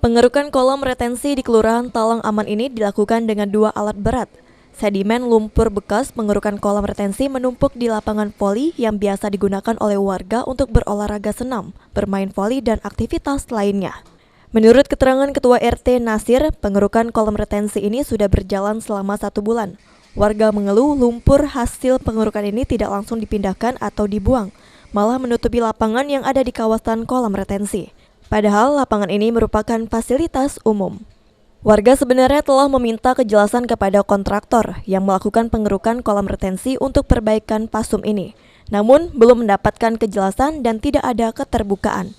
Pengerukan kolam retensi di Kelurahan Talang Aman ini dilakukan dengan 2 alat berat. Sedimen lumpur bekas pengerukan kolam retensi menumpuk di lapangan voli yang biasa digunakan oleh warga untuk berolahraga senam, bermain voli, dan aktivitas lainnya. Menurut keterangan Ketua RT Nasir, pengerukan kolam retensi ini sudah berjalan selama 1 bulan. Warga mengeluh lumpur hasil pengerukan ini tidak langsung dipindahkan atau dibuang, malah menutupi lapangan yang ada di kawasan kolam retensi. Padahal lapangan ini merupakan fasilitas umum. Warga sebenarnya telah meminta kejelasan kepada kontraktor yang melakukan pengerukan kolam retensi untuk perbaikan pasum ini. Namun belum mendapatkan kejelasan dan tidak ada keterbukaan.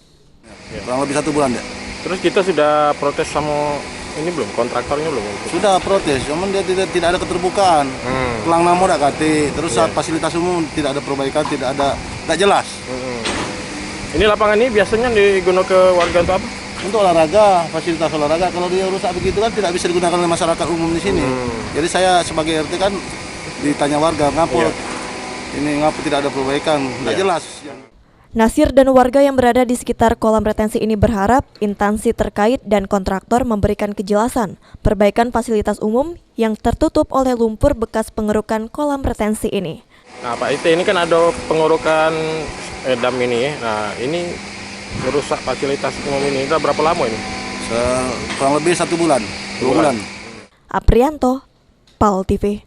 Kurang lebih 1 bulan ya. Terus kita sudah protes sama ini belum, kontraktornya belum? Sudah protes, cuman dia tidak ada keterbukaan. Pelang namo tak kate, terus fasilitas umum tidak ada perbaikan, tidak jelas. Ini lapangan ini biasanya digunakan ke warga untuk apa? Untuk olahraga, fasilitas olahraga. Kalau dia rusak begitu kan tidak bisa digunakan oleh masyarakat umum di sini. Jadi saya sebagai RT kan ditanya warga, ngapa tidak ada perbaikan, tidak jelas. Nasir dan warga yang berada di sekitar kolam retensi ini berharap instansi terkait dan kontraktor memberikan kejelasan perbaikan fasilitas umum yang tertutup oleh lumpur bekas pengerukan kolam retensi ini. Nah Pak IT, ini kan ada pengerukan dam ini. Nah ini merusak fasilitas umum ini. Udah berapa lama ini? Kurang lebih 1 bulan, 2 bulan. Aprianto, PAL TV.